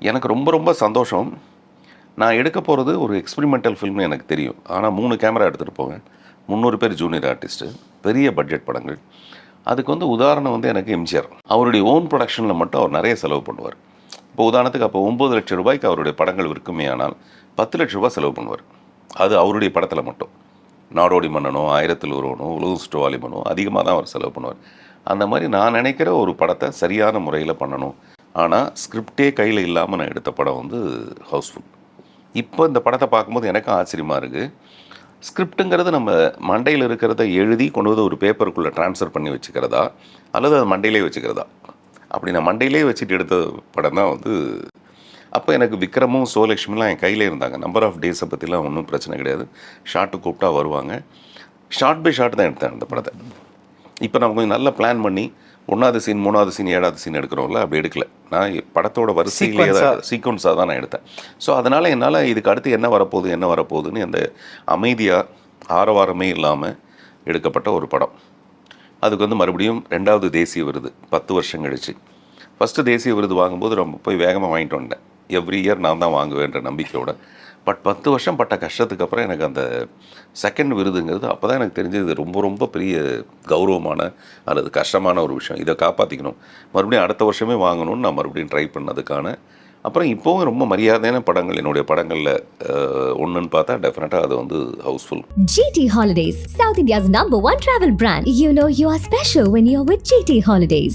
எனக்கு ரொம்ப ரொம்ப சந்தோஷம். நான் எடுக்க போகிறது ஒரு எக்ஸ்பெரிமெண்டல் ஃபில்ம்னு எனக்கு தெரியும். ஆனால் 3 கேமரா எடுத்துகிட்டு போவேன். 300 பேர் ஜூனியர் ஆர்டிஸ்ட்டு. பெரிய பட்ஜெட் படங்கள். அதுக்கு உதாரணம் எனக்கு எம்ஜிஆர். அவருடைய ஓன் ப்ரொடக்ஷனில் மட்டும் அவர் நிறைய செலவு பண்ணுவார். இப்போ உதாரணத்துக்கு அப்போ 9 லட்சம் ரூபாய்க்கு அவருடைய படங்கள் விற்குமே ஆனால் 10 லட்ச ரூபாய் செலவு பண்ணுவார். அது அவருடைய படத்தில் மட்டும். நாடோடி மன்னனோ, ஆயிரத்தில் ஒருவனோ, உலகம் சுற்று வாலிபனோ அதிகமாக தான் அவர் செலவு பண்ணுவார். அந்த மாதிரி நான் நினைக்கிற ஒரு படத்தை சரியான முறையில் பண்ணணும். ஆனால் ஸ்கிரிப்டே கையில் இல்லாமல் நான் எடுத்த படம் ஹவுஸ்ஃபுல். இப்போ இந்த படத்தை பார்க்கும்போது எனக்கும் ஆச்சரியமாக இருக்குது. ஸ்கிரிப்டுங்கிறது நம்ம மண்டையில் இருக்கிறத எழுதி கொண்டு வந்து ஒரு பேப்பருக்குள்ளே ட்ரான்ஸ்ஃபர் பண்ணி வச்சுக்கிறதா, அல்லது அது மண்டையிலே வச்சுக்கிறதா. அப்படி நான் மண்டையிலே வச்சுட்டு எடுத்த படம் தான் அப்போ எனக்கு விக்ரமும் சோலக்ஷ்மிலாம் என் கையில் இருந்தாங்க. நம்பர் ஆஃப் டேஸை பற்றிலாம் ஒன்றும் பிரச்சனை கிடையாது. ஷார்ட்டு கூப்பிட்டா வருவாங்க. ஷார்ட் பை ஷார்ட் தான் எடுத்தேன் அந்த படத்தை. இப்போ நம்ம கொஞ்சம் நல்லா பிளான் பண்ணி 1வது சீன், 3வது சீன், 7வது சீன் எடுக்கிறோம்ல, அப்படி எடுக்கல. நான் படத்தோட வரிசையிலேயே தான் சீக்வன்ஸாக தான் நான் எடுத்தேன். ஸோ அதனால் என்னால் இதுக்கு அடுத்து என்ன வரப்போகுதுன்னு அந்த அமைதியாக ஆரவாரமே இல்லாமல் எடுக்கப்பட்ட ஒரு படம். அதுக்கு மறுபடியும் 2வது தேசிய விருது 10 வருஷம் கழிச்சு. ஃபஸ்ட்டு தேசிய விருது வாங்கும்போது ரொம்ப போய் வேகமாக வாங்கிட்டு வந்தேன். எவ்ரி இயர் நான் தான் வாங்குவேன்ற நம்பிக்கையோட. பட் 10 வருஷம் பட்ட கஷ்டத்துக்கு அப்புறம் எனக்கு அந்த செகண்ட் விருதுங்கிறது அப்போ தான் எனக்கு தெரிஞ்சது ரொம்ப ரொம்ப பெரிய கௌரவமான அல்லது கஷ்டமான ஒரு விஷயம். இதை காப்பாற்றிக்கணும், மறுபடியும் அடுத்த வருஷமே வாங்கணும்னு நான் மறுபடியும் ட்ரை பண்ணதுக்கான அப்புறம் இப்போவும் ரொம்ப மரியாதையான படங்கள் என்னுடைய படங்களில் ஒன்றுன்னு பார்த்தா டெஃபினட்டாக அது Housefull. GT Holidays, South India's #1 travel brand. You know you are special when you're with GT Holidays.